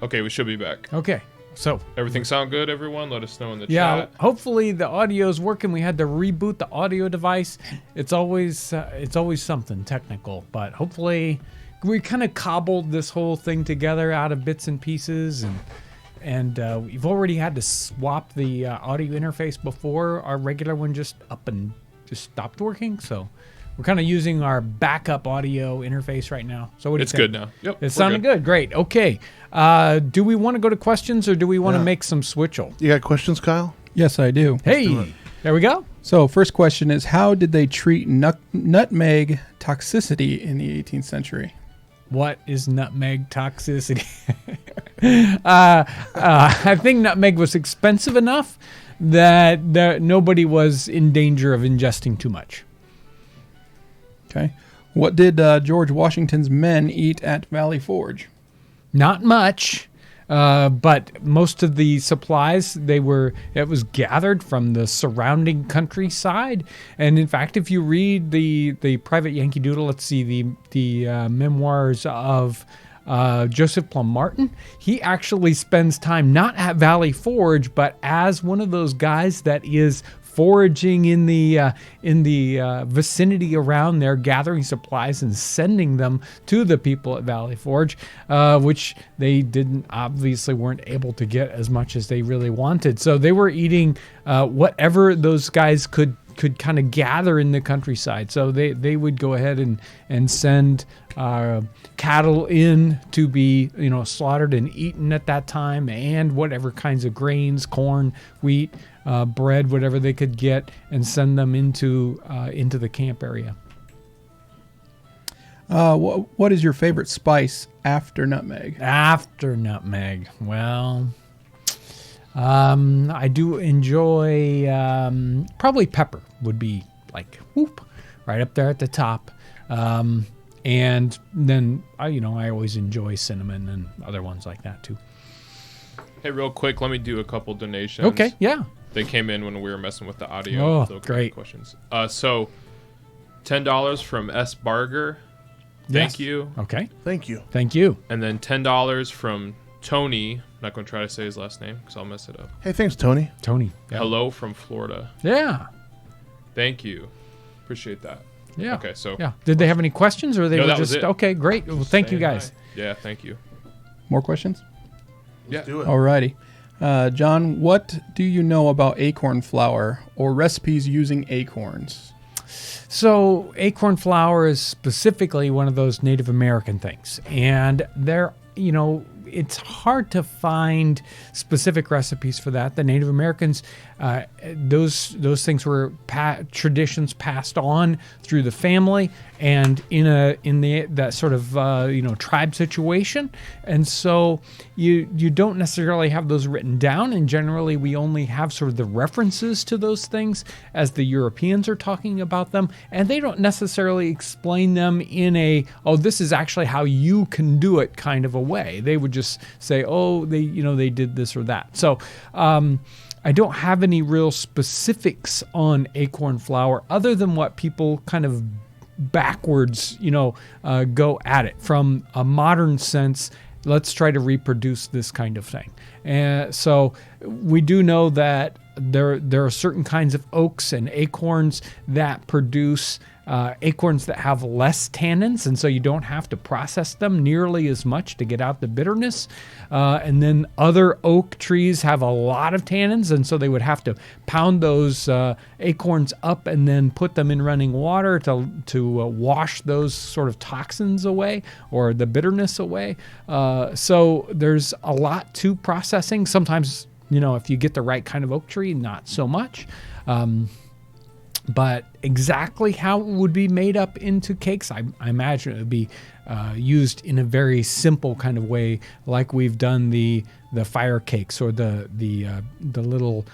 Okay, we should be back. Okay. So Everything sound good, everyone? Let us know in the yeah, chat. hopefully the audio's working. We had to reboot the audio device. It's always something technical, but hopefully we kind of cobbled this whole thing together out of bits and pieces, and we've already had to swap the audio interface before our regular one just stopped working. So we're kind of using our backup audio interface right now. So what do you think? It's good now. Yep. It's sounding good. Great. Okay. Do we want to go to questions or do we want to make some switchel? You got questions, Kyle? Yes, I do. Hey, there we go. So first question is, how did they treat nutmeg toxicity in the 18th century? What is nutmeg toxicity? I think nutmeg was expensive enough that nobody was in danger of ingesting too much. Okay. What did George Washington's men eat at Valley Forge? Not much, but most of the supplies it was gathered from the surrounding countryside. And in fact, if you read the Private Yankee Doodle, let's see the memoirs of Joseph Plum Martin, he actually spends time not at Valley Forge, but as one of those guys that is foraging in the vicinity around there, gathering supplies and sending them to the people at Valley Forge, which they obviously weren't able to get as much as they really wanted. So they were eating whatever those guys could kind of gather in the countryside. So they would go ahead and send cattle in to be slaughtered and eaten at that time, and whatever kinds of grains, corn, wheat, bread, whatever they could get, and send them into the camp area. What is your favorite spice after nutmeg? After nutmeg, well, I do enjoy probably pepper would be like right up there at the top. And then I always enjoy cinnamon and other ones like that too. Hey, real quick, let me do a couple donations. Okay, yeah. They came in when we were messing with the audio. Oh, great. Questions. So, $10 from S. Barger. Thank you. Okay. Thank you. Thank you. And then $10 from Tony. I'm not going to try to say his last name because I'll mess it up. Hey, thanks, Tony. Tony. Yeah. Hello from Florida. Yeah. Thank you. Appreciate that. Yeah. Okay, so. Yeah. Did they have any questions or they No, were that just was it. okay? Great. Well, thank you guys. Hi. Yeah, thank you. More questions? Let's do it. Alrighty. John, what do you know about acorn flour or recipes using acorns? So acorn flour is specifically one of those Native American things. And it's hard to find specific recipes for that. The Native Americans, those things were traditions passed on through the family and in that sort of tribe situation, and so you don't necessarily have those written down. And generally, we only have sort of the references to those things as the Europeans are talking about them, and they don't necessarily explain them in this is actually how you can do it kind of a way. They would just say, they did this or that. So I don't have any real specifics on acorn flour other than what people kind of backwards, go at it from a modern sense. Let's try to reproduce this kind of thing. And so we do know that there are certain kinds of oaks and acorns that produce acorns that have less tannins, and so you don't have to process them nearly as much to get out the bitterness. And then other oak trees have a lot of tannins, and so they would have to pound those acorns up and then put them in running water to wash those sort of toxins away or the bitterness away. So there's a lot to processing. Sometimes, if you get the right kind of oak tree, not so much. But exactly how it would be made up into cakes, I imagine it would be used in a very simple kind of way, like we've done the fire cakes or the little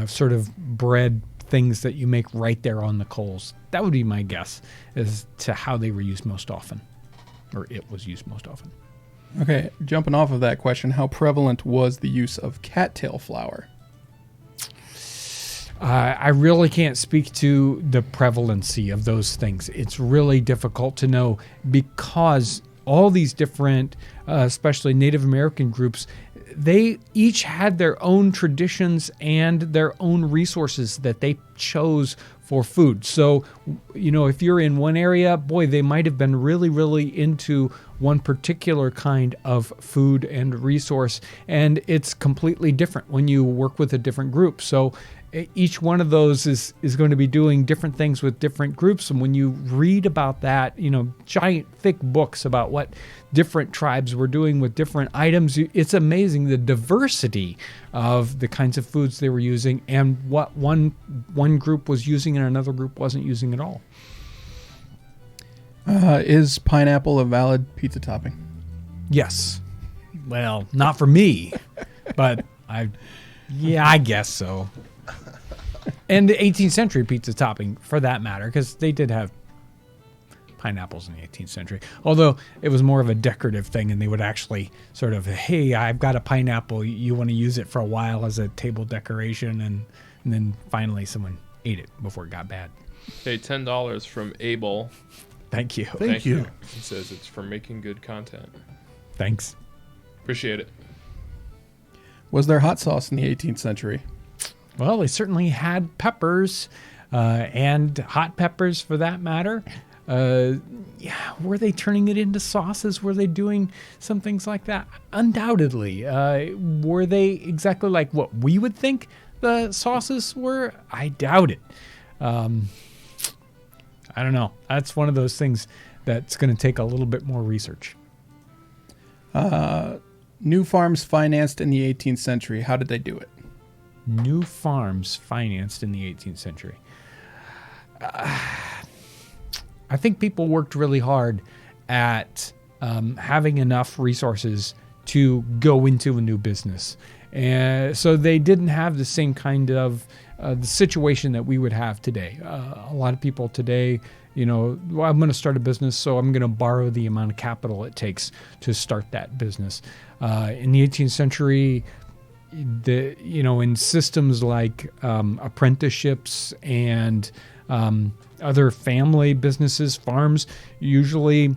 sort of bread things that you make right there on the coals. That would be my guess as to how they were used most often, or it was used most often. Okay, jumping off of that question, how prevalent was the use of cattail flour? I really can't speak to the prevalency of those things. It's really difficult to know because all these different, especially Native American groups, they each had their own traditions and their own resources that they chose for food. So, if you're in one area, boy, they might have been really, really into one particular kind of food and resource, and it's completely different when you work with a different group. So each one of those is going to be doing different things with different groups. And when you read about that, giant thick books about what different tribes were doing with different items, it's amazing the diversity of the kinds of foods they were using and what one group was using and another group wasn't using at all. Is pineapple a valid pizza topping? Yes. Well, not for me, but I guess so. And the 18th century pizza topping, for that matter, because they did have pineapples in the 18th century. Although it was more of a decorative thing, and they would actually sort of, hey, I've got a pineapple. You want to use it for a while as a table decoration, and then finally someone ate it before it got bad. Hey, $10 from Abel. Thank you. Thank you. He says it's for making good content. Thanks. Appreciate it. Was there hot sauce in the 18th century? Well, they certainly had peppers, and hot peppers for that matter. Were they turning it into sauces? Were they doing some things like that? Undoubtedly. Were they exactly like what we would think the sauces were? I doubt it. I don't know. That's one of those things that's going to take a little bit more research. New farms financed in the 18th century. How did they do it? New farms financed in the 18th century. I think people worked really hard at having enough resources to go into a new business. And so they didn't have the same kind of the situation that we would have today. A lot of people today, I'm going to start a business, so I'm going to borrow the amount of capital it takes to start that business. In the 18th century, in systems like apprenticeships and other family businesses, farms, usually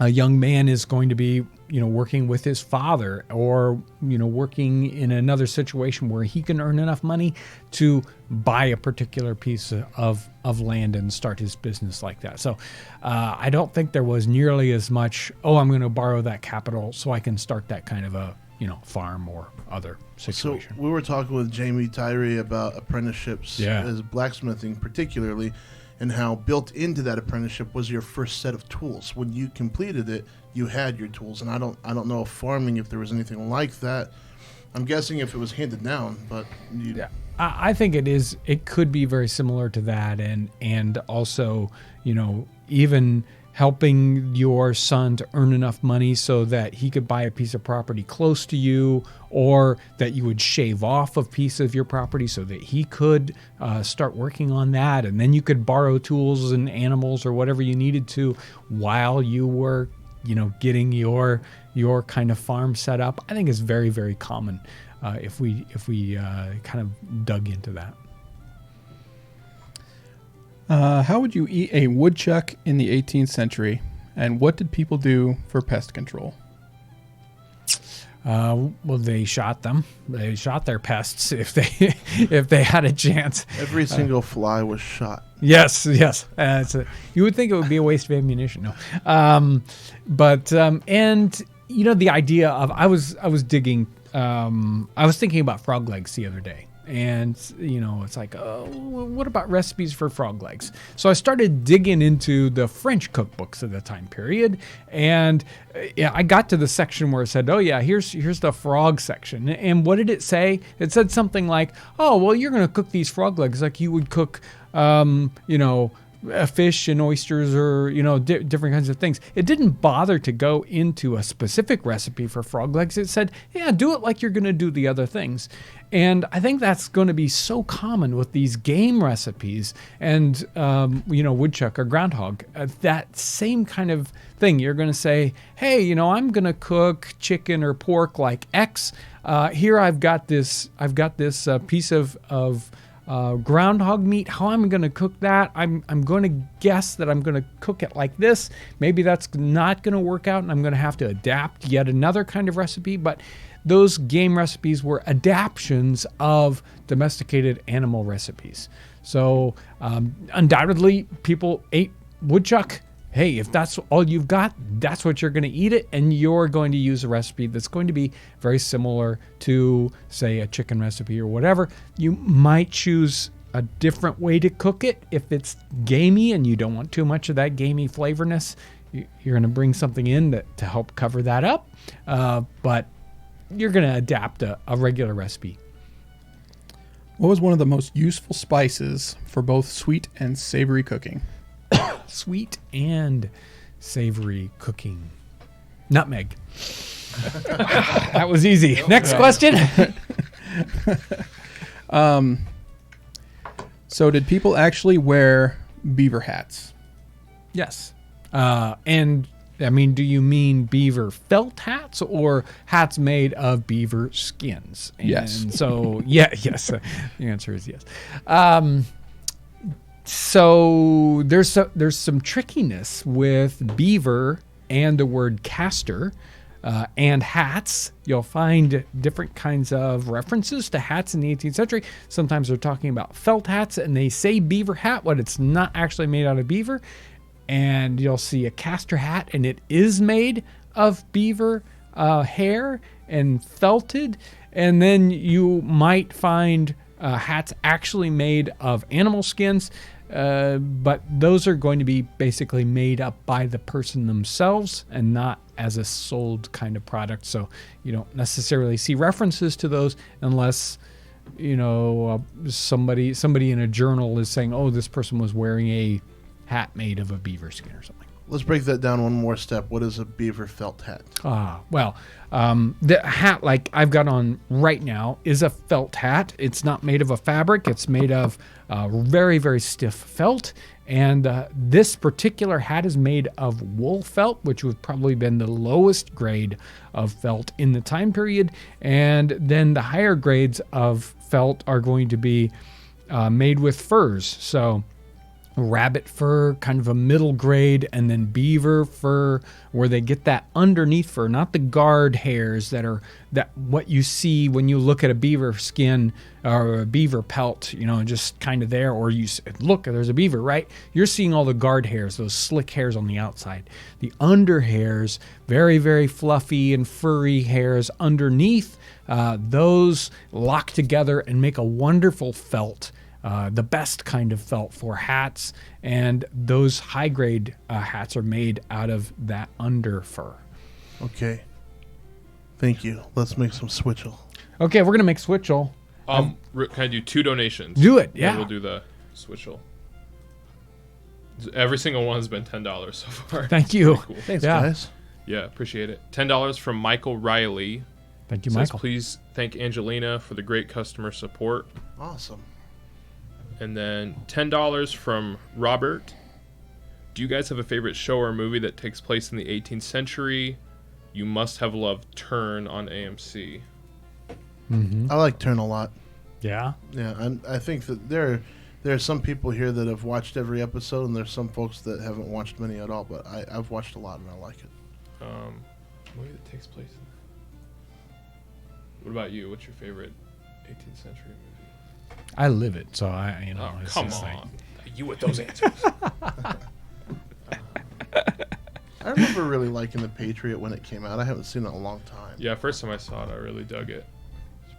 a young man is going to be, working with his father or, working in another situation where he can earn enough money to buy a particular piece of land and start his business like that. So I don't think there was nearly as much, I'm going to borrow that capital so I can start that kind of a, farm or other situation. So we were talking with Jamie Tyree about apprenticeships, as blacksmithing particularly, and how built into that apprenticeship was your first set of tools. When you completed it, you had your tools. And I don't know if farming, if there was anything like that. I'm guessing if it was handed down, but I think it is. It could be very similar to that, and also, even helping your son to earn enough money so that he could buy a piece of property close to you, or that you would shave off a piece of your property so that he could start working on that. And then you could borrow tools and animals or whatever you needed to while you were, getting your kind of farm set up. I think is very, very common if we kind of dug into that. How would you eat a woodchuck in the 18th century, and what did people do for pest control? Well, they shot them. They shot their pests if they had a chance. Every single fly was shot. Yes. You would think it would be a waste of ammunition. No, and the idea of I was digging. I was thinking about frog legs the other day. And, it's like, what about recipes for frog legs? So I started digging into the French cookbooks of the time period. And I got to the section where it said, here's the frog section. And what did it say? It said something like, you're going to cook these frog legs like you would cook, fish and oysters or, different kinds of things. It didn't bother to go into a specific recipe for frog legs. It said, do it like you're going to do the other things. And I think that's going to be so common with these game recipes and, woodchuck or groundhog. That same kind of thing. You're going to say, hey, I'm going to cook chicken or pork like X. Here I've got this piece of groundhog meat, how I'm going to cook that, I'm going to guess that I'm going to cook it like this. Maybe that's not going to work out, and I'm going to have to adapt yet another kind of recipe. But those game recipes were adaptions of domesticated animal recipes. So undoubtedly, people ate woodchuck. Hey, if that's all you've got, that's what you're going to eat it, and you're going to use a recipe that's going to be very similar to, say, a chicken recipe or whatever. You might choose a different way to cook it if it's gamey and you don't want too much of that gamey flavorness. You're going to bring something in to help cover that up, but you're going to adapt a regular recipe. What was one of the most useful spices for both sweet and savory cooking? Sweet and savory cooking. Nutmeg. That was easy. Next question. So did people actually wear beaver hats? Yes. And I mean, do you mean beaver felt hats or hats made of beaver skins? And Yes. So, yes. The answer is yes. So there's some trickiness with beaver and the word caster and hats. You'll find different kinds of references to hats in the 18th century. Sometimes they're talking about felt hats and they say beaver hat, but it's not actually made out of beaver. And you'll see a caster hat and it is made of beaver hair and felted. And then you might find hats actually made of animal skins. But those are going to be basically made up by the person themselves and not as a sold kind of product. So you don't necessarily see references to those unless, somebody in a journal is saying, oh, this person was wearing a hat made of a beaver skin or something. Let's break that down one more step. What is a beaver felt hat? The hat like I've got on right now is a felt hat. It's not made of a fabric. It's made of very, very stiff felt. And this particular hat is made of wool felt, which would probably been the lowest grade of felt in the time period. And then the higher grades of felt are going to be made with furs. So rabbit fur, kind of a middle grade, and then beaver fur, where they get that underneath fur, not the guard hairs that what you see when you look at a beaver skin or a beaver pelt, just kind of there, or you look, there's a beaver, right? You're seeing all the guard hairs, those slick hairs on the outside. The under hairs, very, very fluffy and furry hairs underneath, those lock together and make a wonderful felt. The best kind of felt for hats, and those high-grade hats are made out of that under fur. Okay. Thank you. Let's make some switchel. Okay, we're going to make switchel. Can I do 2 donations? Do it, Then yeah. we'll do the switchel. Every single one has been $10 so far. Thank you. Cool. Thanks, Yeah. guys. Yeah, appreciate it. $10 from Michael Riley. Thank you, Says, Michael. please thank Angelina for the great customer support. Awesome. And then $10 from Robert. Do you guys have a favorite show or movie that takes place in the 18th century? You must have loved Turn on AMC. Mm-hmm. I like Turn a lot. Yeah. Yeah, I think that there are some people here that have watched every episode, and there's some folks that haven't watched many at all, but I've watched a lot, and I like it. Movie that takes place in... What about you? What's your favorite 18th century movie? I live it, so I. Oh, it's come just on. You with those answers. I remember really liking The Patriot when it came out. I haven't seen it in a long time. Yeah, first time I saw it, I really dug it.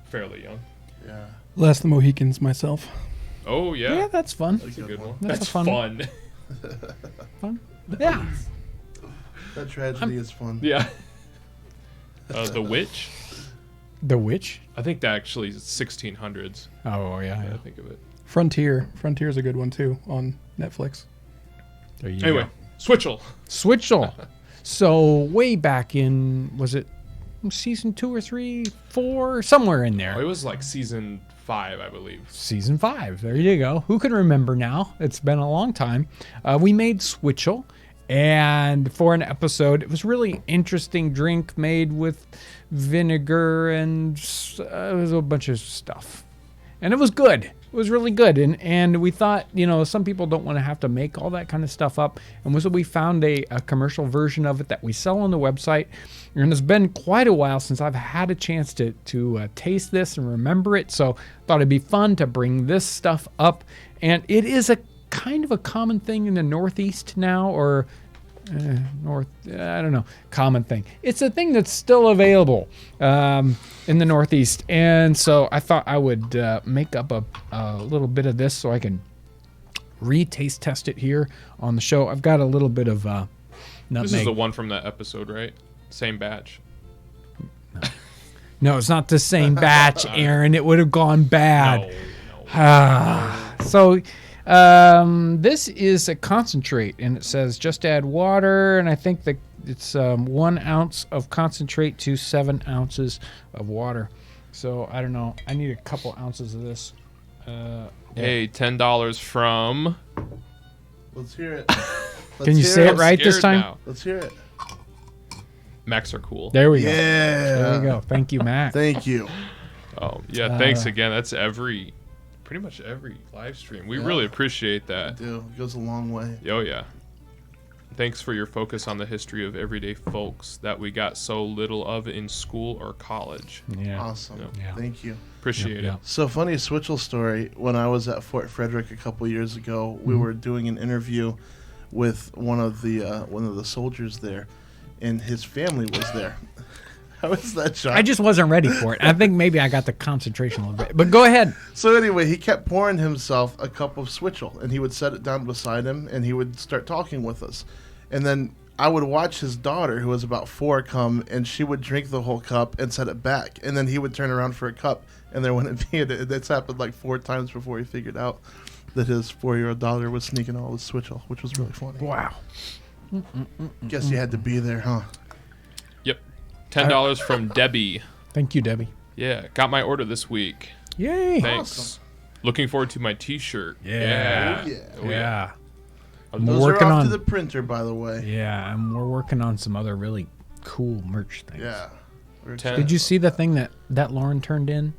Fairly young. Yeah. Last of the Mohicans myself. Oh, yeah. Yeah, that's fun. That's a good one. That's That's a fun fun. Fun. Yeah. That tragedy is fun. Yeah. The Witch. The Witch. I think that actually is 1600s. Oh yeah. I think of it. Frontier. Frontier's a good one too on Netflix. There you Anyway, go. Switchel. Switchel. So way back in, was it season 2 or 3, 4, somewhere in there? Oh, it was like season 5, I believe. Season 5. There you go. Who can remember now? It's been a long time. We made Switchel, and for an episode, it was really interesting drink made with vinegar and it was a bunch of stuff. and it was good. It was really good, and we thought, some people don't want to have to make all that kind of stuff up, and so we found a commercial version of it that we sell on the website. And it's been quite a while since I've had a chance to taste this and remember it, so thought it'd be fun to bring this stuff up. And it is a kind of a common thing in the Northeast now, or I don't know, common thing. It's a thing that's still available in the Northeast, and so I thought I would make up a little bit of this so I can re-taste test it here on the show. I've got a little bit of nutmeg. This is the one from that episode, right? Same batch. No, it's not the same batch, Aaron. It would have gone bad. No. So this is a concentrate, and it says just add water, and I think that it's 1 ounce of concentrate to 7 ounces of water. So I don't know. I need a couple ounces of this. Hey, $10 from... Let's hear it. Can you say it right this time? Now. Let's hear it. Macs are cool. There we go. Yeah. There we go. Thank you, Matt. Thank you. Oh, yeah, thanks again. That's pretty much every live stream. We really appreciate that. Dude, it goes a long way. Oh, yeah. Thanks for your focus on the history of everyday folks that we got so little of in school or college. Yeah. Awesome. Yeah. Thank you. Appreciate Yep. it. So funny Switchell story. When I was at Fort Frederick a couple years ago, we were doing an interview with one of the soldiers there, and his family was there. How is that, John? I just wasn't ready for it. I think maybe I got the concentration a little bit. But go ahead. So anyway, he kept pouring himself a cup of Switchell, and he would set it down beside him, and he would start talking with us. And then I would watch his daughter, who was about 4, come, and she would drink the whole cup and set it back. And then he would turn around for a cup, and there wouldn't be it. That's happened like 4 times before he figured out that his 4-year-old daughter was sneaking all his Switchell, which was really funny. Wow. Guess you had to be there, huh? Yep. $10 from Debbie. Thank you, Debbie. Yeah, got my order this week. Yay. Thanks. Awesome. Looking forward to my T-shirt. Yeah. Oh, yeah. Oh, Yeah. I'm Those working are off on- to the printer, by the way. Yeah, and we're working on some other really cool merch things. Yeah. Did you see the thing that Lauren turned in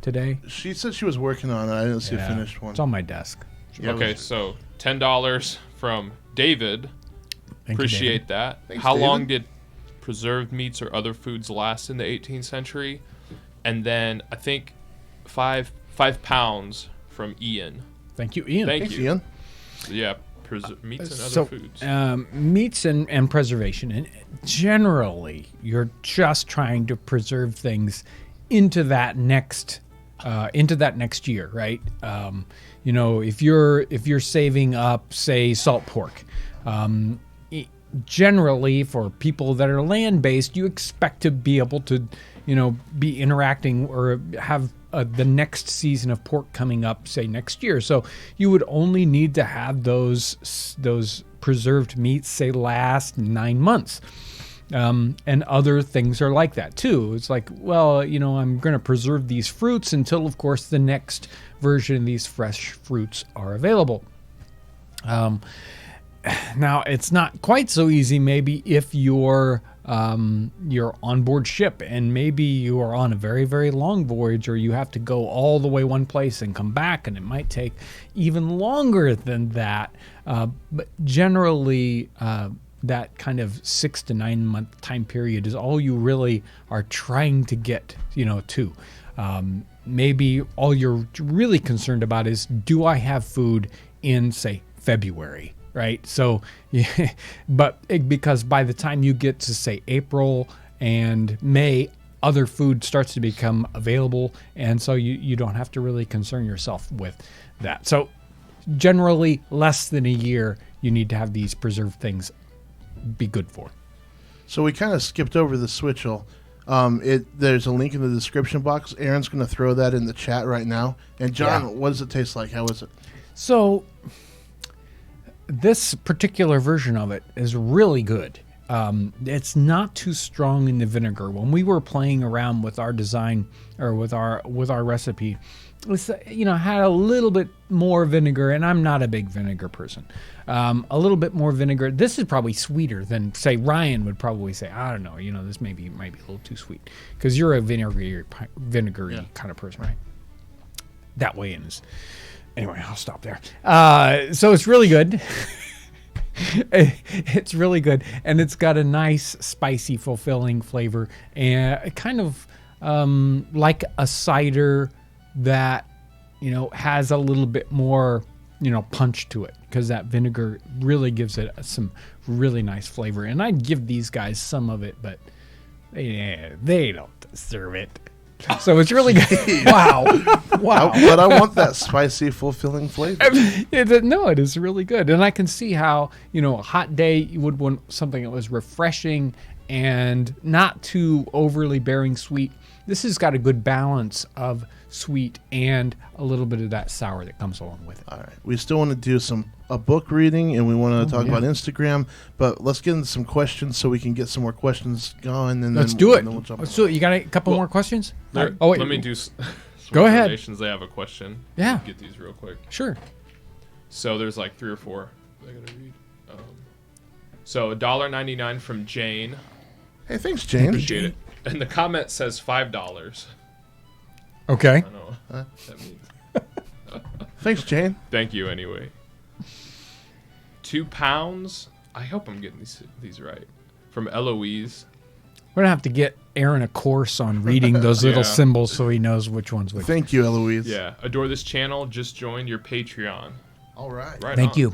today? She said she was working on it. I didn't see a finished one. It's on my desk. Yeah, it Okay, was- so $10 from David. Thank you, Appreciate David. that. Thanks, How David. long did preserved meats or other foods last in the 18th century? And then I think 5 pounds from Ian. Thank you, Ian. Thanks, you. Ian. So yeah, meats and other So, foods. meats and preservation, and generally, you're just trying to preserve things into that next year, right? If you're saving up, say, salt pork, generally for people that are land-based, you expect to be able to, be interacting or have the next season of pork coming up, say, next year. So you would only need to have those preserved meats, say, last 9 months. And other things are like that too. It's like, well, I'm going to preserve these fruits until, of course, the next version of these fresh fruits are available. Now, it's not quite so easy maybe if you're on board ship and maybe you are on a very, very long voyage, or you have to go all the way one place and come back, and it might take even longer than that. But generally, that kind of 6 to 9 month time period is all you really are trying to get, to. Maybe all you're really concerned about is, do I have food in, say, February? Right. So, yeah, because by the time you get to, say, April and May, other food starts to become available. And so you don't have to really concern yourself with that. So generally less than a year, you need to have these preserved things be good for. So we kind of skipped over the Switchell. There's a link in the description box. Aaron's going to throw that in the chat right now. And John, What does it taste like? How is it? So this particular version of it is really good. It's not too strong in the vinegar. When we were playing around with our design or with our recipe, it's, had a little bit more vinegar, and I'm not a big vinegar person. A little bit more vinegar. This is probably sweeter than, say, Ryan would probably say, I don't know, this might be a little too sweet, because you're a vinegary kind of person, right? that way in his. Anyway, I'll stop there. So it's really good. It's really good, and it's got a nice, spicy, fulfilling flavor, and kind of like a cider that has a little bit more punch to it, because that vinegar really gives it some really nice flavor. And I'd give these guys some of it, but they don't deserve it. So it's really good. Wow. But I want that spicy, fulfilling flavor. It is really good. And I can see how, a hot day, you would want something that was refreshing and not too overly bearing sweet. This has got a good balance of sweet and a little bit of that sour that comes along with it. All right. We still want to do a book reading, and we want to talk about Instagram, but let's get into some questions so we can get some more questions going. And let's do it. Let's do it. You got a couple more questions? Let me do some Go ahead. Donations. They have a question. Yeah. Get these real quick. Sure. So there's like 3 or 4 I gotta read. So $1.99 from Jane. Hey, thanks, Jane. Appreciate it. And the comment says $5. Okay. I don't know what that means. Thanks, Jane. Thank you anyway. £2. I hope I'm getting these right. From Eloise. We're gonna have to get Aaron a course on reading those little symbols so he knows which one's which. Thank you, Eloise. Yeah. Adore this channel. Just joined your Patreon. All right. Thank you.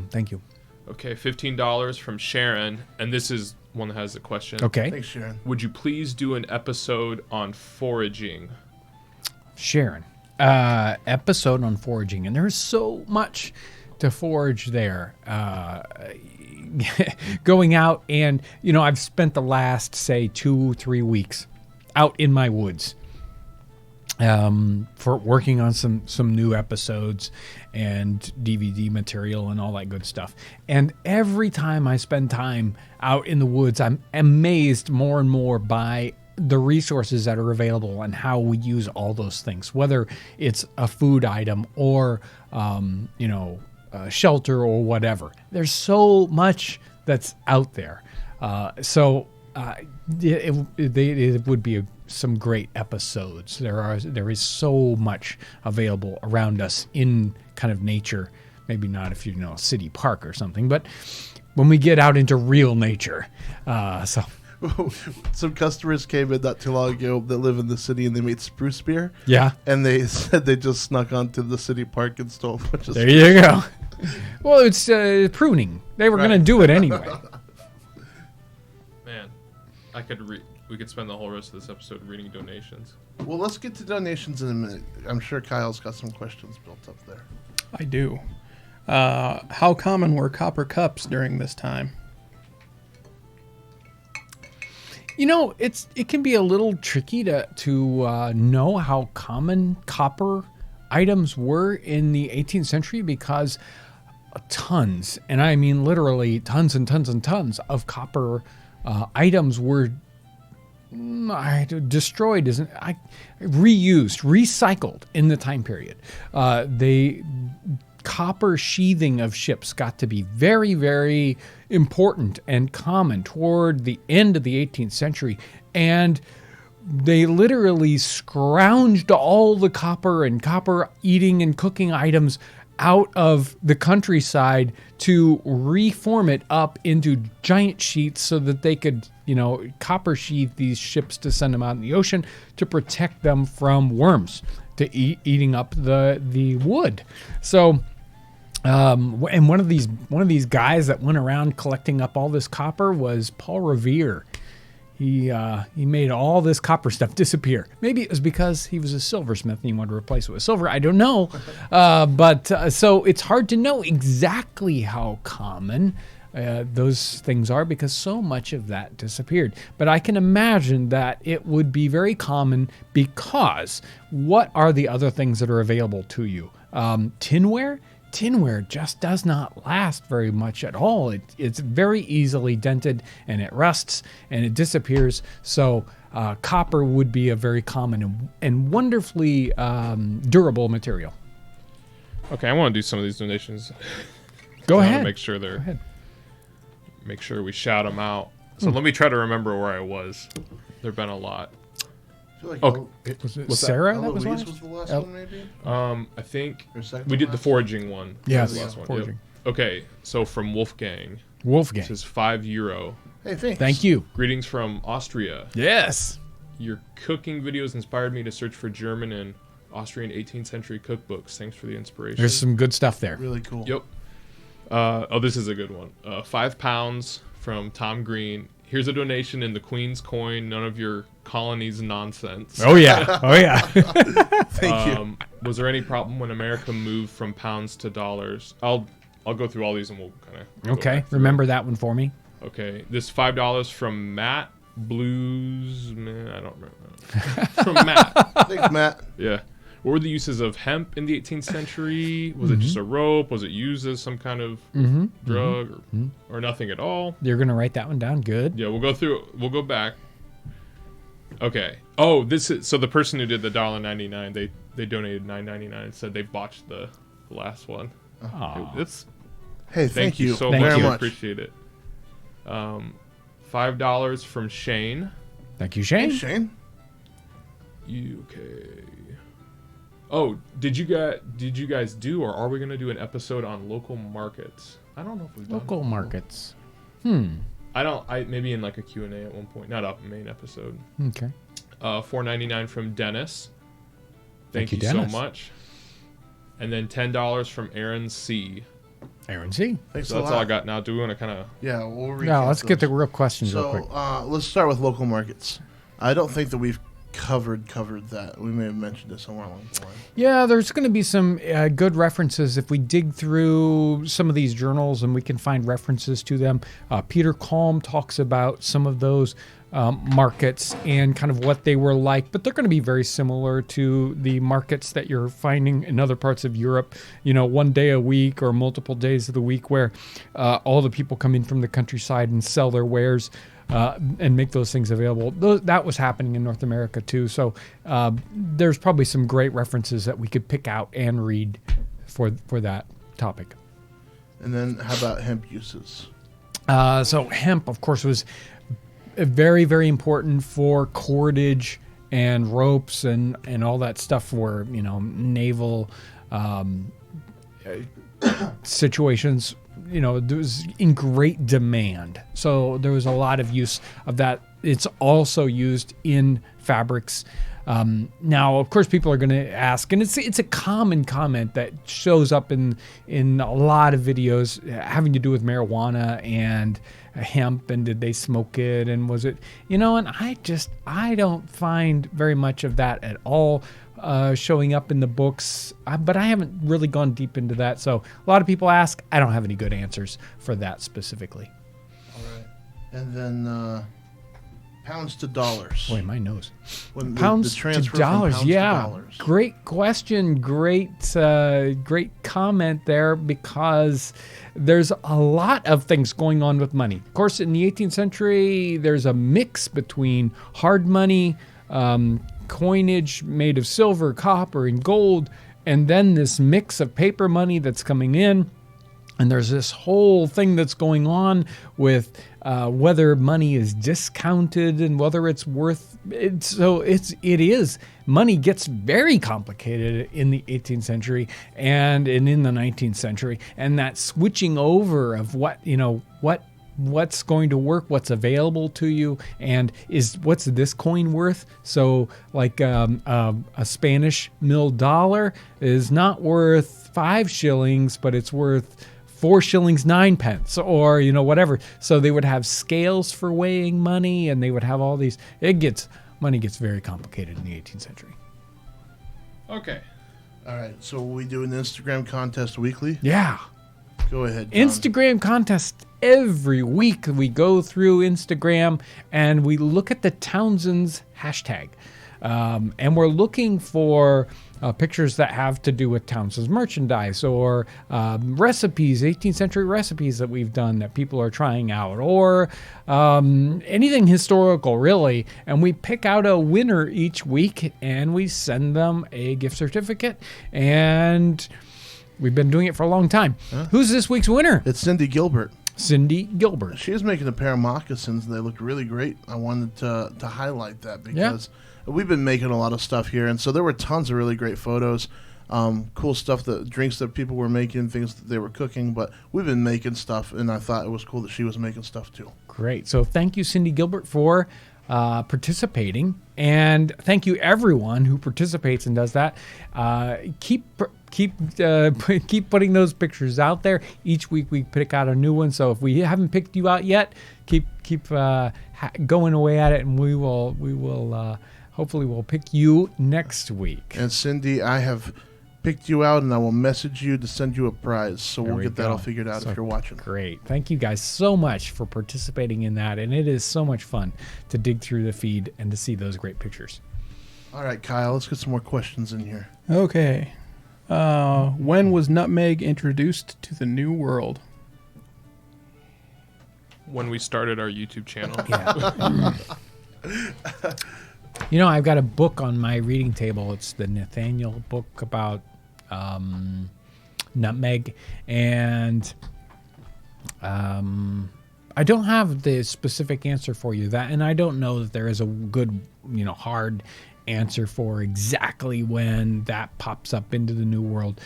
Okay, $15 from Sharon, and this is one that has a question. Okay. Thanks, Sharon. Would you please do an episode on foraging? Sharon, episode on foraging, and there's so much to forage there. Going out and, I've spent the last, say, 2-3 weeks out in my woods for working on some new episodes and DVD material and all that good stuff. And every time I spend time out in the woods, I'm amazed more and more by the resources that are available and how we use all those things, whether it's a food item or, shelter or whatever. There's so much that's out there. It would be some great episodes. There is so much available around us in kind of nature. Maybe not if you know a city park or something, but when we get out into real nature. Some customers came in not too long ago that live in the city, and they made spruce beer. Yeah. And they said they just snuck onto the city park and stole a bunch of There you go. Well, it's pruning. They were going to do it anyway. Man, we could spend the whole rest of this episode reading donations. Well, let's get to donations in a minute. I'm sure Kyle's got some questions built up there. I do. How common were copper cups during this time? It can be a little tricky to know how common copper items were in the 18th century, because tons, and I mean literally tons and tons and tons of copper items were destroyed, reused, recycled in the time period. Copper sheathing of ships got to be very, very important and common toward the end of the 18th century. And they literally scrounged all the copper and copper eating and cooking items out of the countryside to reform it up into giant sheets so that they could, copper sheath these ships to send them out in the ocean to protect them from worms to eating up the wood. So, and one of these guys that went around collecting up all this copper was Paul Revere. He made all this copper stuff disappear. Maybe it was because he was a silversmith and he wanted to replace it with silver. I don't know. So it's hard to know exactly how common those things are, because so much of that disappeared. But I can imagine that it would be very common, because what are the other things that are available to you? Tinware? Tinware just does not last very much at all. It's very easily dented, and it rusts and it disappears. So copper would be a very common and wonderfully durable material. Okay, I want to do some of these donations. Go ahead. Make sure make sure we shout them out. So let me try to remember where I was. There've been a lot. I feel like Okay. Was it What's that? Sarah that was Eloise last? was the last El- one, maybe? I think Or second we to did the last? foraging one. Yes, That was the last one. foraging. Yep. Okay, so from Wolfgang, Wolfgang. this is €5. Hey, thanks. Thank you. Greetings from Austria. Yes. Your cooking videos inspired me to search for German and Austrian 18th century cookbooks. Thanks for the inspiration. There's some good stuff there. Really cool. Yep. This is a good one. £5 from Tom Green. Here's a donation in the Queen's coin. None of your colonies nonsense. Oh yeah. Oh yeah. Thank you. Was there any problem when America moved from pounds to dollars? I'll go through all these and we'll kind of Okay. Remember that one for me. Okay. This $5 from Matt Blues. Man, I don't remember. From Matt. Thanks, Matt. Yeah. What were the uses of hemp in the 18th century? Was it just a rope? Was it used as some kind of drug or nothing at all? You're gonna write that one down. Good. Yeah, we'll go through. We'll go back. Okay. Oh, this is so the person who did the $1.99, they donated $9.99 and said they botched the last one. Aw. It's Hey, thank you so Thank much. you. I appreciate it. $5 from Shane. Thank you, Hey, Shane. Shane. Okay. Oh, did you guys do, or are we gonna do an episode on local markets? I don't know if we've done Local that. markets. I maybe in like a Q&A at one point, not a main episode. Okay. $4.99 from Dennis. Thank you, so Dennis. much. And then $10 from Aaron C. Aaron C. Thanks So a that's lot. all I got. Now, do we want to kind of? Yeah, we'll recap Now let's get the those. real questions real quick. So let's start with local markets. I don't think that we've covered that. We may have mentioned it somewhere along the line. Yeah, there's going to be some good references if we dig through some of these journals and we can find references to them. Peter Kalm talks about some of those markets and kind of what they were like, but they're going to be very similar to the markets that you're finding in other parts of Europe. You know, one day a week or multiple days of the week where all the people come in from the countryside and sell their wares. And make those things available. That was happening in North America too. So there's probably some great references that we could pick out and read for that topic. And then how about hemp uses? So hemp, of course, was very, very important for cordage and ropes and all that stuff for, you know, naval situations. You know, it was in great demand. So there was a lot of use of that. It's also used in fabrics. Now, of course, people are going to ask, and it's a common comment that shows up in a lot of videos having to do with marijuana and hemp, and did they smoke it, and was it, you know, and I don't find very much of that at all showing up in the books, but I haven't really gone deep into that. So a lot of people ask. I don't have any good answers for that specifically. All right. And then pounds to dollars. Boy, my nose. When Pounds the to transfer from dollars, pounds yeah. to dollars. Great question. Great comment there, because there's a lot of things going on with money. Of course, in the 18th century, there's a mix between hard money, coinage made of silver, copper, and gold, and then this mix of paper money that's coming in. And there's this whole thing that's going on with whether money is discounted and whether it's worth it. So it is. Money gets very complicated in the 18th century and in the 19th century. And that switching over of what's going to work, what's available to you, and what's this coin worth? So like a Spanish mill dollar is not worth 5 shillings, but it's worth 4 shillings 9 pence, or whatever. So they would have scales for weighing money, and they would have all these. Money gets very complicated in the 18th century. Okay. All right. So we do an Instagram contest weekly. Yeah. Go ahead, John. Instagram contest every week. We go through Instagram and we look at the Townsend's hashtag. And we're looking for pictures that have to do with Townsend's merchandise or recipes, 18th century recipes that we've done that people are trying out, or anything historical, really. And we pick out a winner each week and we send them a gift certificate. And we've been doing it for a long time. Huh? Who's this week's winner? It's Cindy Gilbert. Cindy Gilbert. She is making a pair of moccasins. They look really great. I wanted to highlight that because we've been making a lot of stuff here, and so there were tons of really great photos, cool stuff, drinks that people were making, things that they were cooking. But we've been making stuff, and I thought it was cool that she was making stuff too. Great. So thank you, Cindy Gilbert, for participating, and thank you everyone who participates and does that. Keep putting those pictures out there. Each week we pick out a new one. So if we haven't picked you out yet, keep going away at it, and we will hopefully we'll pick you next week. And Cindy, I have picked you out, and I will message you to send you a prize. So we'll get that all figured out if you're watching. Great. Thank you guys so much for participating in that. And it is so much fun to dig through the feed and to see those great pictures. All right, Kyle, let's get some more questions in here. Okay. When was nutmeg introduced to the New World? When we started our YouTube channel. Yeah. You know, I've got a book on my reading table. It's the Nathaniel book about nutmeg, and I don't have the specific answer for you, and I don't know that there is a good, hard answer for exactly when that pops up into the New World.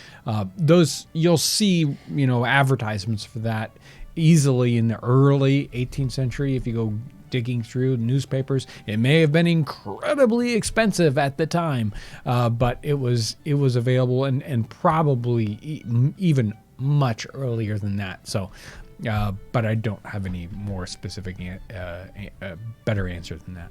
Those you'll see, advertisements for that easily in the early 18th century. If you go digging through newspapers, it may have been incredibly expensive at the time, but it was available and probably even much earlier than that. So, but I don't have any more specific, better answer than that.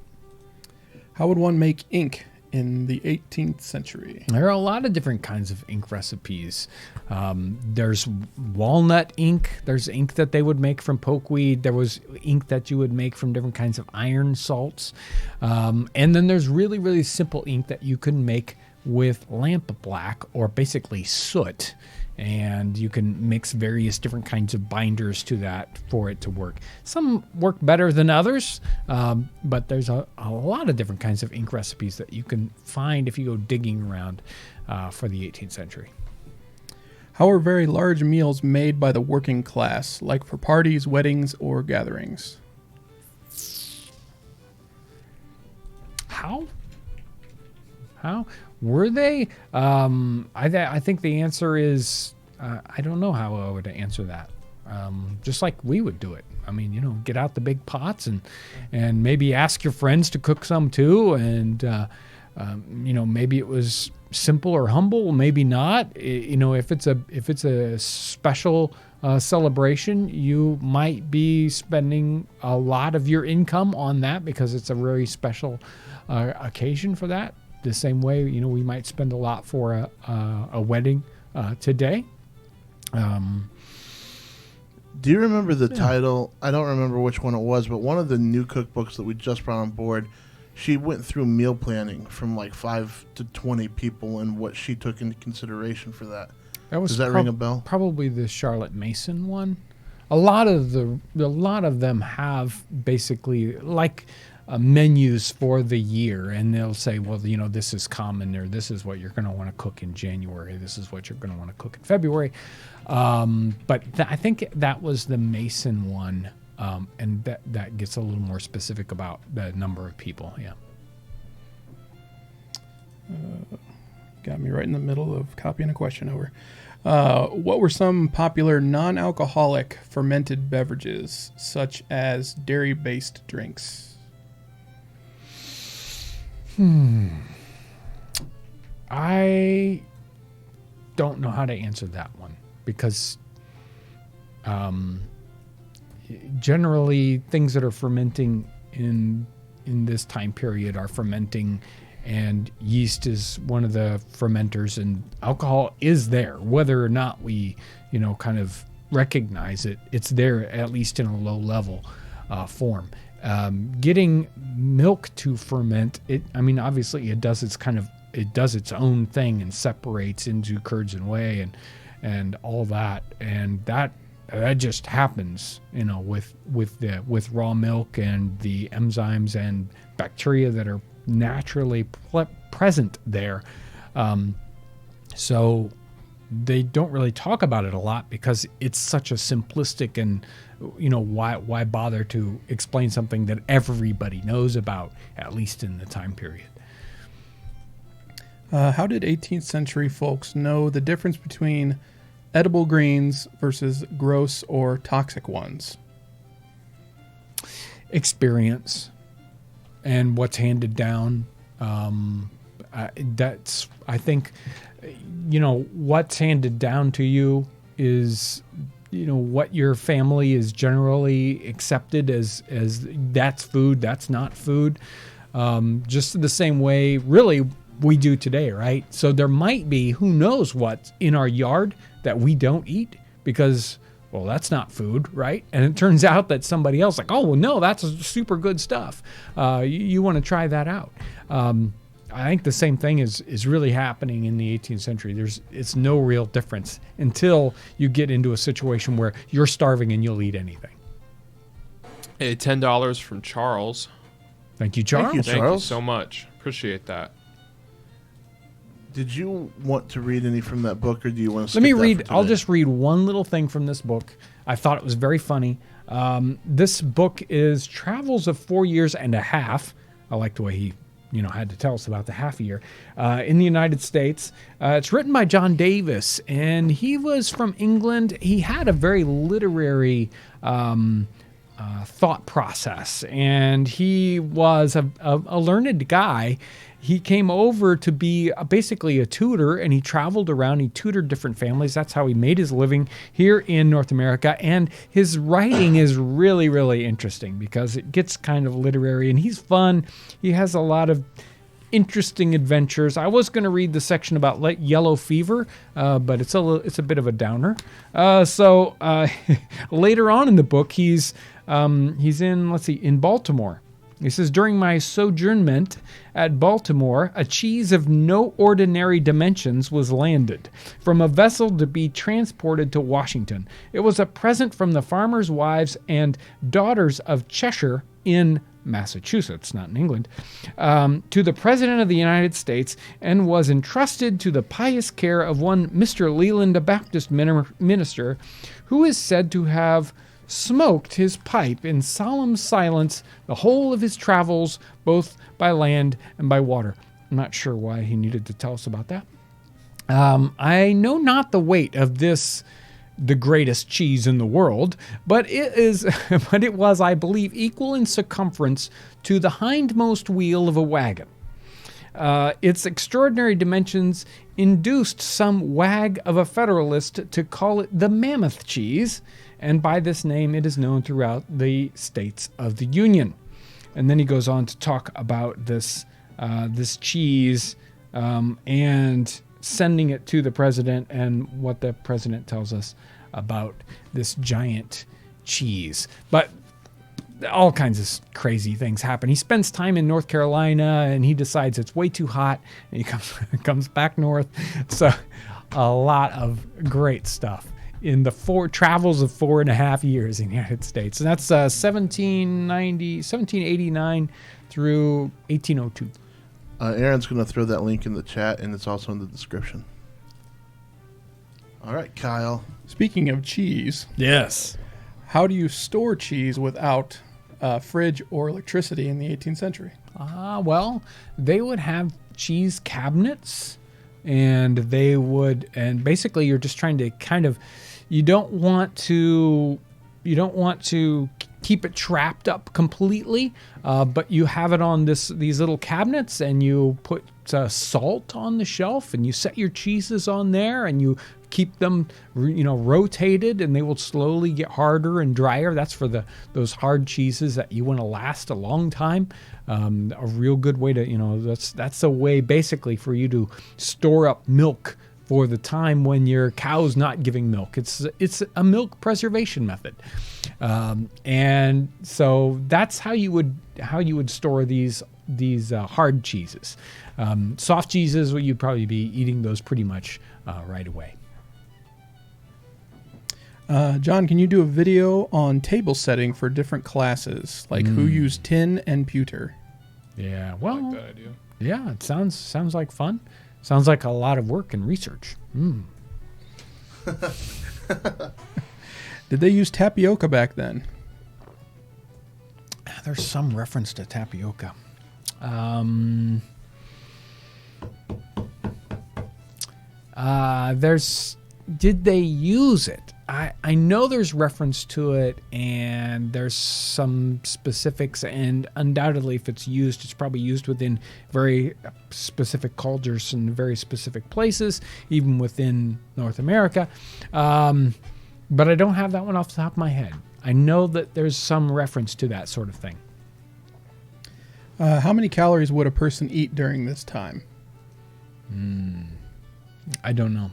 How would one make ink in the 18th century? There are a lot of different kinds of ink recipes. There's walnut ink. There's ink that they would make from pokeweed. There was ink that you would make from different kinds of iron salts. And then there's really, really simple ink that you can make with lamp black, or basically soot. And you can mix various different kinds of binders to that for it to work. Some work better than others, but there's a lot of different kinds of ink recipes that you can find if you go digging around for the 18th century. How are very large meals made by the working class, like for parties, weddings, or gatherings? How were they? I think the answer is I don't know how I would answer that. Just like we would do it. I mean, get out the big pots and maybe ask your friends to cook some too. And maybe it was simple or humble, maybe not. If it's a special celebration, you might be spending a lot of your income on that because it's a very special occasion for that. The same way, we might spend a lot for a wedding today. Do you remember the title? I don't remember which one it was, but one of the new cookbooks that we just brought on board, she went through meal planning from like 5 to 20 people and what she took into consideration for that. Does that ring a bell? Probably the Charlotte Mason one. A lot of them have basically like menus for the year, and they'll say, well, this is common, or this is what you're going to want to cook in January, this is what you're going to want to cook in February. But I think that was the Mason one, and that gets a little more specific about the number of people. Yeah. Got me right in the middle of copying a question over. What were some popular non-alcoholic fermented beverages, such as dairy-based drinks? I don't know how to answer that one because generally things that are fermenting in this time period are fermenting, and yeast is one of the fermenters, and alcohol is there. Whether or not we, kind of recognize it, it's there at least in a low level form. Getting milk to ferment, obviously it does its own thing and separates into curds and whey and all that, and that just happens, with raw milk and the enzymes and bacteria that are naturally present there. So they don't really talk about it a lot because it's such a simplistic, and why bother to explain something that everybody knows about, at least in the time period. How did 18th century folks know the difference between edible greens versus gross or toxic ones? Experience and what's handed down. That's, I think, what's handed down to you is, what your family is generally accepted as that's food, that's not food. Just the same way, really, we do today, right? So there might be, who knows what's in our yard that we don't eat because, well, that's not food, right? And it turns out that somebody else like, oh, well, no, that's super good stuff. You want to try that out. I think the same thing is really happening in the 18th century. It's no real difference until you get into a situation where you're starving and you'll eat anything. Hey, $10 from Charles. Thank you, Charles. Thank you, Thank you Charles. so much. Appreciate that. Did you want to read any from that book, or do you want to Let me skip that read. for I'll today? just read one little thing from this book. I thought it was very funny. This book is Travels of 4 years and a half. I like the way he, had to tell us about the half a year in the United States. It's written by John Davis, and he was from England. He had a very literary thought process, and he was a learned guy. He came over to be basically a tutor, and he traveled around. He tutored different families. That's how he made his living here in North America. And his writing is really, really interesting because it gets kind of literary, and he's fun. He has a lot of interesting adventures. I was going to read the section about yellow fever, but it's a bit of a downer. So later on in the book, he's in Baltimore. He says, during my sojournment at Baltimore, a cheese of no ordinary dimensions was landed from a vessel to be transported to Washington. It was a present from the farmers' wives and daughters of Cheshire in Massachusetts, not in England, to the President of the United States, and was entrusted to the pious care of one Mr. Leland, a Baptist minister, who is said to have smoked his pipe in solemn silence the whole of his travels, both by land and by water. I'm not sure why he needed to tell us about that. I know not the weight of this, the greatest cheese in the world, but it was, I believe, equal in circumference to the hindmost wheel of a wagon. Its extraordinary dimensions induced some wag of a Federalist to call it the Mammoth cheese, and by this name it is known throughout the states of the Union. And then he goes on to talk about this cheese and sending it to the president, and what the president tells us about this giant cheese. But all kinds of crazy things happen. He spends time in North Carolina, and he decides it's way too hot, and he comes back north. So a lot of great stuff in the travels of 4.5 years in the United States. And that's 1789 through 1802. Aaron's going to throw that link in the chat, and it's also in the description. All right, Kyle. Speaking of cheese, Yes. how do you store cheese without fridge or electricity in the 18th century? Well, they would have cheese cabinets, and basically you're just trying to you don't want to keep it trapped up completely, but you have it on these little cabinets, and you put salt on the shelf, and you set your cheeses on there, and you keep them rotated, and they will slowly get harder and drier. That's for those hard cheeses that you want to last a long time. A real good way to that's a way basically for you to store up milk for the time when your cow's not giving milk. It's a milk preservation method, and so that's how you would store these hard cheeses. Soft cheeses, well, you'd probably be eating those pretty much right away. John, can you do a video on table setting for different classes, like who used tin and pewter? Yeah, I well, like that idea. yeah, it sounds like fun. Sounds like a lot of work and research. Did they use tapioca back then? There's some reference to tapioca. Did they use it? I know there's reference to it, and there's some specifics, and undoubtedly if it's used, it's probably used within very specific cultures and very specific places, even within North America. But I don't have that one off the top of my head. I know that there's some reference to that sort of thing. How many calories would a person eat during this time? I don't know.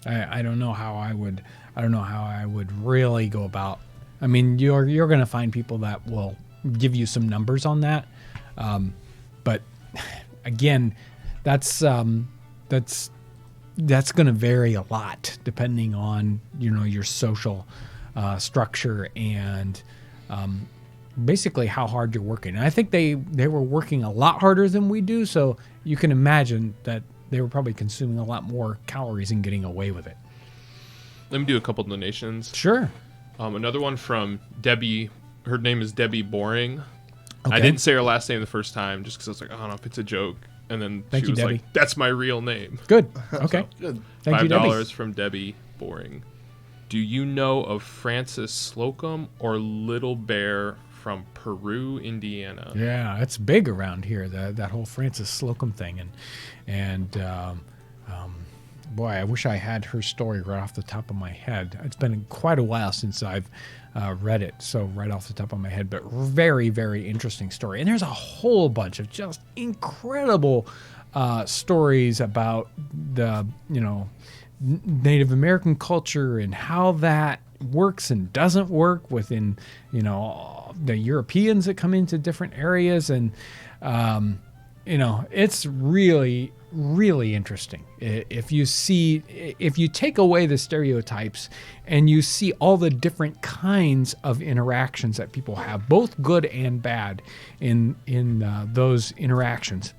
I don't know how I would. I don't know how I would really go about. I mean, you're going to find people that will give you some numbers on that, but again, that's going to vary a lot depending on your social structure and basically how hard you're working. And I think they were working a lot harder than we do, so you can imagine that they were probably consuming a lot more calories and getting away with it. Let me do a couple donations. Sure. Another one from Debbie. Her name is Debbie Boring. Okay. I didn't say her last name the first time just because I was like, I don't know if it's a joke. And then Thank she you, was Debbie. like, that's my real name. Good. Okay. Good. Thank you, Debbie. $5 from Debbie Boring. Do you know of Francis Slocum or Little Bear from Peru, Indiana? Yeah, it's big around here. That whole Francis Slocum thing, and boy, I wish I had her story right off the top of my head. It's been quite a while since I've read it, so right off the top of my head, but very, very interesting story. And there's a whole bunch of just incredible stories about the Native American culture and how that works and doesn't work within the Europeans that come into different areas, and it's really, really interesting. If you take away the stereotypes and you see all the different kinds of interactions that people have, both good and bad, in those interactions,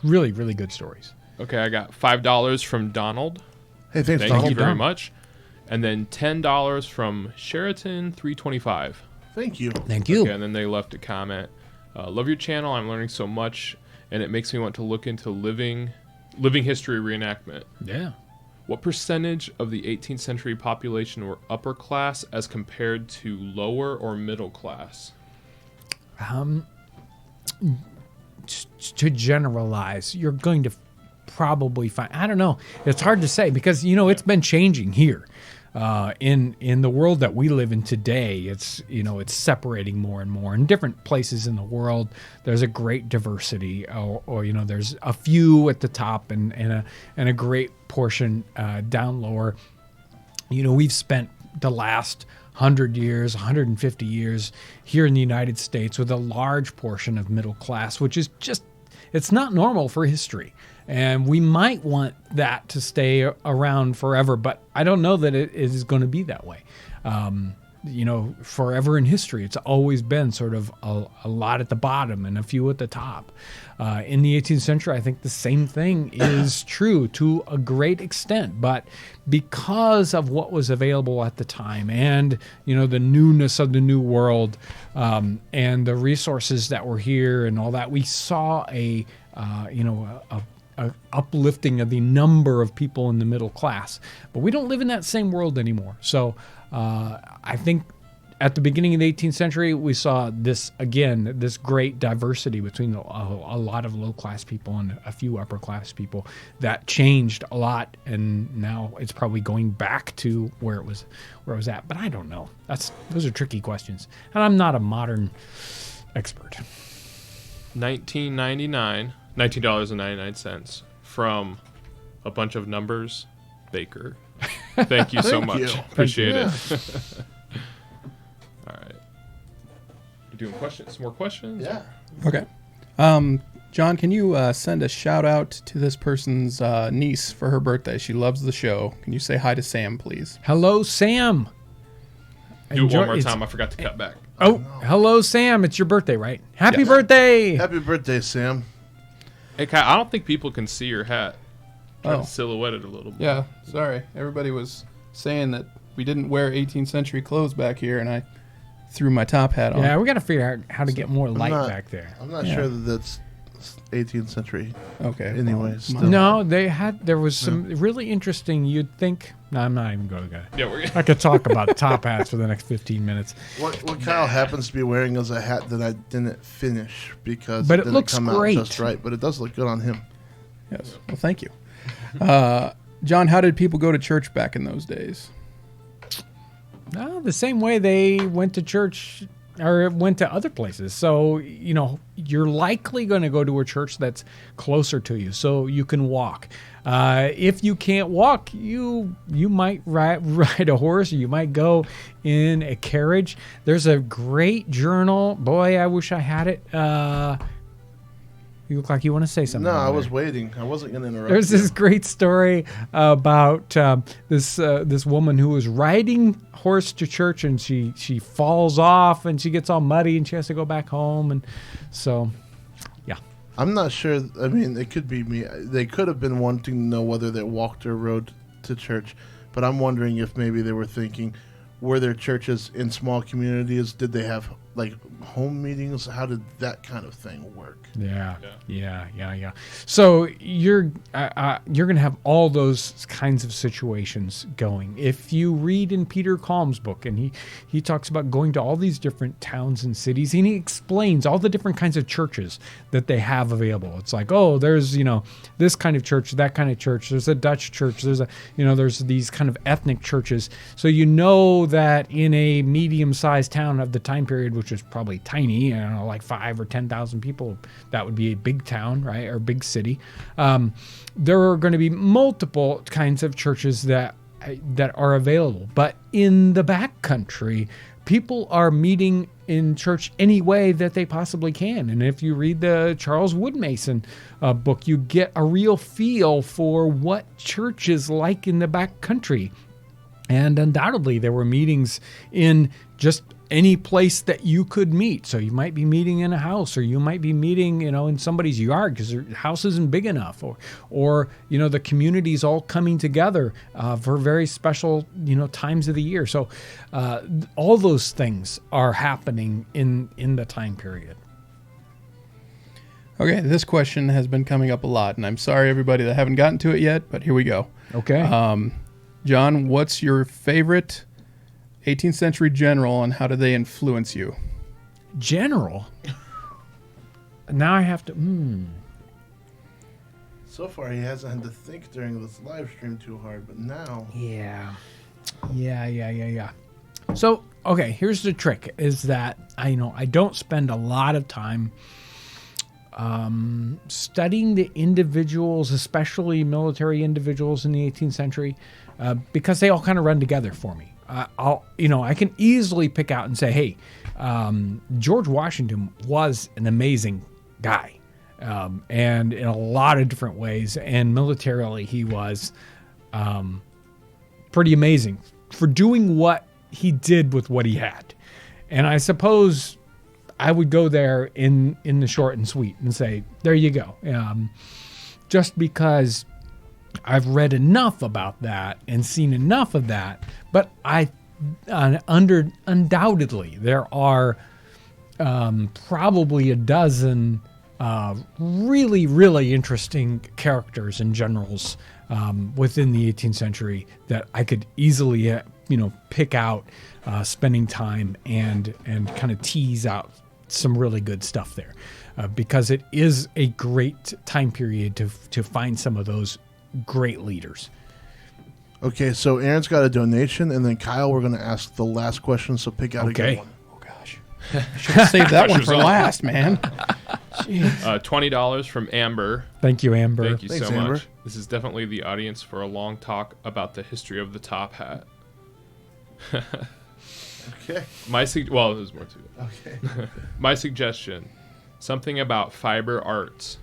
really, really good stories. Okay, I got $5 from Donald. Hey, thanks, Thank Donald. you very much. And then $10 from Sheraton 325. Thank you. Thank you. Okay, and then they left a comment. Love your channel. I'm learning so much, and it makes me want to look into living history reenactment. Yeah. What percentage of the 18th century population were upper class as compared to lower or middle class? To generalize, you're going to probably find, I don't know, it's hard to say because it's been changing here in the world that we live in today. It's it's separating more and more in different places in the world. There's a great diversity, or there's a few at the top and a great portion down lower. We've spent the last 100 years, 150 years here in the United States with a large portion of middle class, which is just, it's not normal for history. And we might want that to stay around forever, but I don't know that it is going to be that way. Forever in history, it's always been sort of a lot at the bottom and a few at the top. In the 18th century, I think the same thing is true to a great extent, but because of what was available at the time and, the newness of the new world and the resources that were here and all that, we saw a uplifting of the number of people in the middle class. But we don't live in that same world anymore. So I think at the beginning of the 18th century, we saw this great diversity between a lot of low-class people and a few upper-class people. That changed a lot, and now it's probably going back to where it was at. But I don't know. Those are tricky questions. And I'm not a modern expert. $19.99 from a bunch of numbers, Baker. Thank you so much. You. Appreciate it. All right. We're doing questions. Some more questions? Yeah. Okay. John, can you send a shout out to this person's niece for her birthday? She loves the show. Can you say hi to Sam, please? Hello, Sam. Do it one more time. I forgot to cut back. Oh, hello, Sam. It's your birthday, right? Happy Yes. birthday. Happy birthday, Sam. Hey, Kai, I don't think people can see your hat. Try Oh. to silhouette it a little bit. Yeah, sorry. Everybody was saying that we didn't wear 18th century clothes back here, and I threw my top hat on. Yeah, we got to figure out how to get more light not- back there. I'm not Yeah. sure that that's 18th century. Okay. Anyway, still. No, there was some really interesting, you'd think, no, I'm not even going to go. Yeah, I could talk about top hats for the next 15 minutes. What Kyle happens to be wearing is a hat that I didn't finish because But it it didn't looks come great. out just right. But it does look good on him. Yes. Well, thank you. John, how did people go to church back in those days? The same way they went to church or went to other places. So, you're likely going to go to a church that's closer to you so you can walk. If you can't walk, you might ride a horse, or you might go in a carriage. There's a great journal. Boy, I wish I had it. You look like you want to say something. No, I over was there. waiting. I wasn't going to interrupt. There's this great story about this woman who was riding horse to church, and she falls off and she gets all muddy and she has to go back home, and so yeah. I'm not sure. I mean, it could be me. They could have been wanting to know whether they walked or rode to church, but I'm wondering if maybe they were thinking, were there churches in small communities? Did they have like home meetings? How did that kind of thing work? Yeah. So you're going to have all those kinds of situations going. If you read in Peter Kalm's book, and he talks about going to all these different towns and cities, and he explains all the different kinds of churches that they have available. It's like, oh, there's this kind of church, that kind of church. There's a Dutch church. There's there's these kind of ethnic churches. So that in a medium-sized town of the time period, which was probably tiny, like 5,000 or 10,000 people, that would be a big town, right, or big city. There are going to be multiple kinds of churches that are available. But in the backcountry, people are meeting in church any way that they possibly can. And if you read the Charles Woodmason book, you get a real feel for what church is like in the backcountry. And undoubtedly, there were meetings in just any place that you could meet. So you might be meeting in a house, or you might be meeting, in somebody's yard because their house isn't big enough, or the community's all coming together for very special, times of the year. So all those things are happening in the time period. Okay, this question has been coming up a lot, and I'm sorry everybody that haven't gotten to it yet, but here we go. Okay. John, what's your favorite 18th century general, and how do they influence you? General? Now I have to... So far, he hasn't had to think during this live stream too hard, but now... Yeah. So, okay, here's the trick, is that I don't spend a lot of time studying the individuals, especially military individuals in the 18th century, because they all kind of run together for me. I can easily pick out and say, hey, George Washington was an amazing guy, and in a lot of different ways, and militarily he was pretty amazing for doing what he did with what he had. And I suppose I would go there in the short and sweet and say, there you go. Just because I've read enough about that and seen enough of that, but undoubtedly there are probably a dozen really, really interesting characters and generals within the 18th century that I could easily, pick out, spending time and kind of tease out some really good stuff there, because it is a great time period to find some of those great leaders. Okay, so Aaron's got a donation, and then Kyle, we're going to ask the last question, so pick out a good one. Oh, gosh. Should have saved that one for last, man. $20 from Amber. Thank you, Amber. Thank you Thanks, so Amber. much. This is definitely the audience for a long talk about the history of the top hat. Okay. Well, there's more to it. Okay. My suggestion, something about fiber arts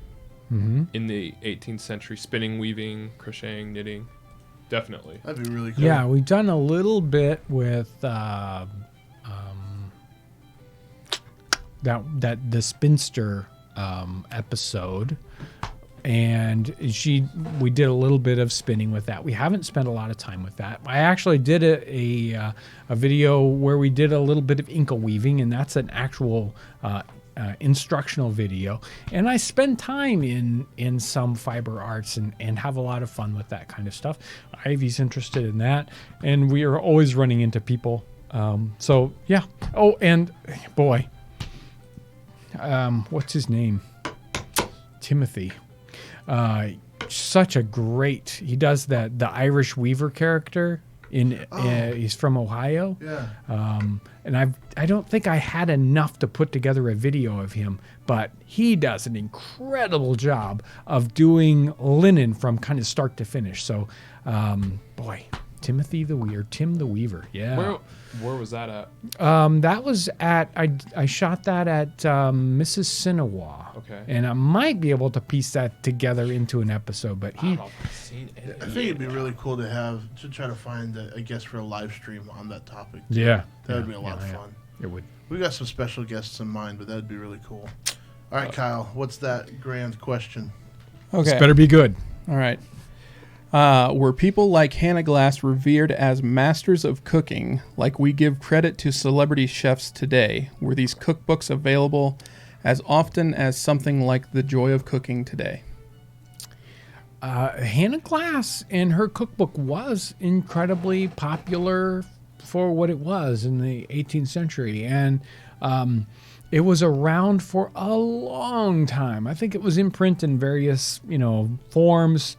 in the 18th century, spinning, weaving, crocheting, knitting. Definitely. That'd be really cool. Yeah, we've done a little bit with the spinster episode, and we did a little bit of spinning with that. We haven't spent a lot of time with that. I actually did a video where we did a little bit of inkle weaving, and that's an actual instructional video, and I spend time in some fiber arts and have a lot of fun with that kind of stuff. Ivy's interested in that, and we are always running into people. So yeah. Oh, and boy, what's his name? Timothy. Such a great. He does the Irish Weaver character. He's from Ohio. Yeah. And I don't think I had enough to put together a video of him, but he does an incredible job of doing linen from kind of start to finish. So, boy, Tim the Weaver. Yeah. Where was that at? That was at, I shot that at Mrs. Sinawa. Okay. And I might be able to piece that together into an episode, but I don't know if I've seen it. I think it'd be really cool to try to find a guest for a live stream on that topic. yeah. That would be a lot of fun. It would. We got some special guests in mind, but that'd be really cool. All right, Kyle, what's that grand question? Okay. This better be good. All right. Were people like Hannah Glass revered as masters of cooking, like we give credit to celebrity chefs today? Were these cookbooks available as often as something like The Joy of Cooking today? Hannah Glass and her cookbook was incredibly popular for what it was in the 18th century. And it was around for a long time. I think it was in print in various, forms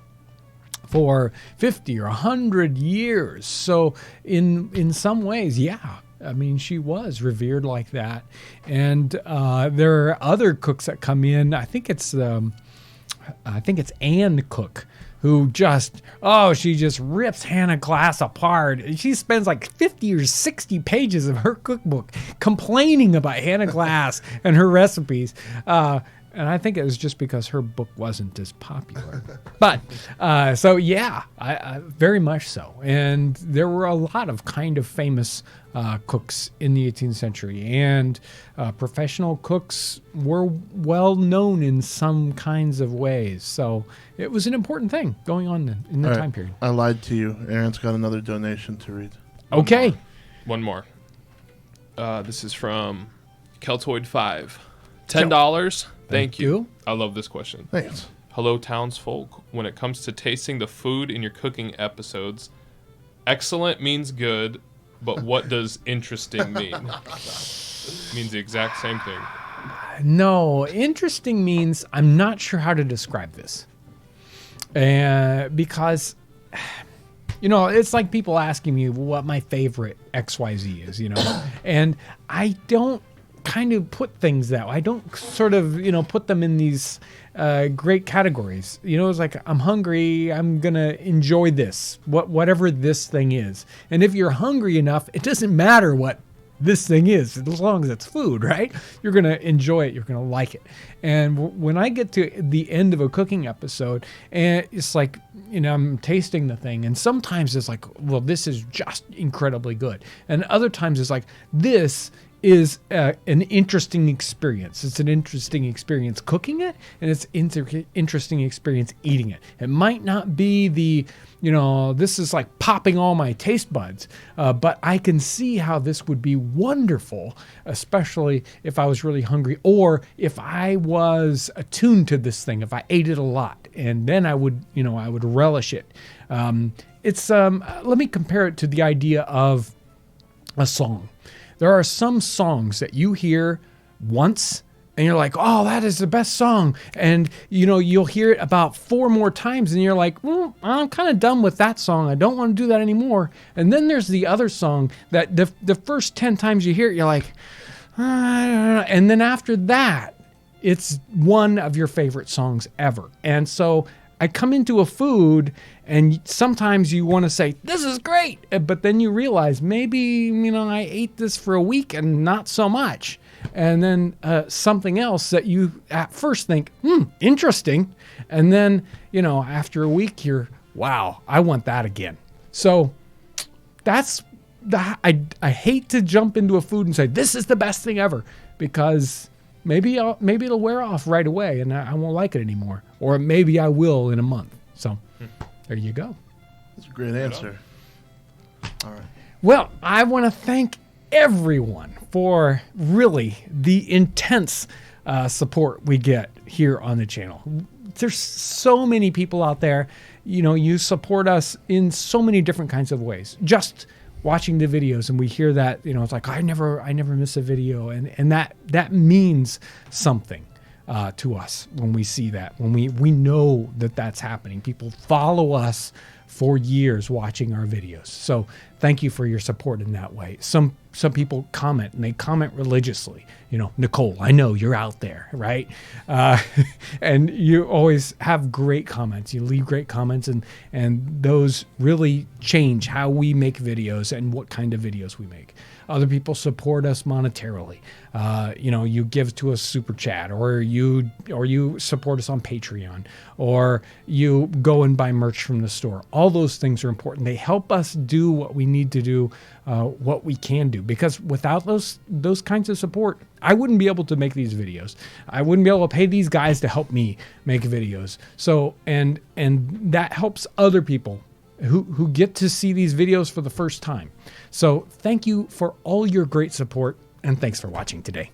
for 50 or 100 years. So in some ways, yeah. I mean, she was revered like that. And there are other cooks that come in. I think it's Anne Cook, who she just rips Hannah Glass apart. She spends like 50 or 60 pages of her cookbook complaining about Hannah Glass and her recipes. And I think it was just because her book wasn't as popular. But, so yeah, I very much so. And there were a lot of kind of famous cooks in the 18th century. And professional cooks were well known in some kinds of ways. So it was an important thing going on in the time period. I lied to you. Aaron's got another donation to read. Okay. One more. This is from Keltoid5. $10. Thank you. I love this question. Thanks. Hello, townsfolk. When it comes to tasting the food in your cooking episodes, excellent means good, but what does interesting mean? It means the exact same thing. No, interesting means I'm not sure how to describe this. Because, it's like people asking me what my favorite XYZ is, and I don't kind of put things that way. I don't sort of, put them in these great categories. It's like, I'm hungry, I'm going to enjoy this, whatever this thing is. And if you're hungry enough, it doesn't matter what this thing is, as long as it's food, right? You're going to enjoy it. You're going to like it. And when I get to the end of a cooking episode, and it's like, I'm tasting the thing, and sometimes it's like, well, this is just incredibly good. And other times it's like, this is an interesting experience. It's an interesting experience cooking it, and it's interesting experience eating it. It might not be this is like popping all my taste buds, but I can see how this would be wonderful, especially if I was really hungry, or if I was attuned to this thing, if I ate it a lot, and then I would relish it. Let me compare it to the idea of a song. There are some songs that you hear once and you're like, oh, that is the best song. And, you'll hear it about 4 more times and you're like, well, I'm kind of done with that song. I don't want to do that anymore. And then there's the other song that the first 10 times you hear it, you're like, and then after that, it's one of your favorite songs ever. And so I come into a food and sometimes you want to say, this is great. But then you realize maybe, I ate this for a week and not so much. And then something else that you at first think, interesting. And then, after a week, you're, wow, I want that again. So that's I hate to jump into a food and say, this is the best thing ever, because maybe it'll wear off right away and I won't like it anymore. Or maybe I will in a month. So there you go. That's a great answer. All right. Well, I want to thank everyone for really the intense support we get here on the channel. There's so many people out there, you support us in so many different kinds of ways. Just watching the videos, and we hear that, it's like, I never miss a video. And that means something to us when we see that, when we know that that's happening. People follow us for years watching our videos. So thank you for your support in that way. Some people comment, and they comment religiously. Nicole, I know you're out there, right? And you always have great comments. You leave great comments, and those really change how we make videos and what kind of videos we make. Other people support us monetarily. You give to us super chat, or you support us on Patreon, or you go and buy merch from the store. All those things are important. They help us do what we need to do, what we can do. Because without those kinds of support, I wouldn't be able to make these videos. I wouldn't be able to pay these guys to help me make videos. So and that helps other people who get to see these videos for the first time. So thank you for all your great support, and thanks for watching today.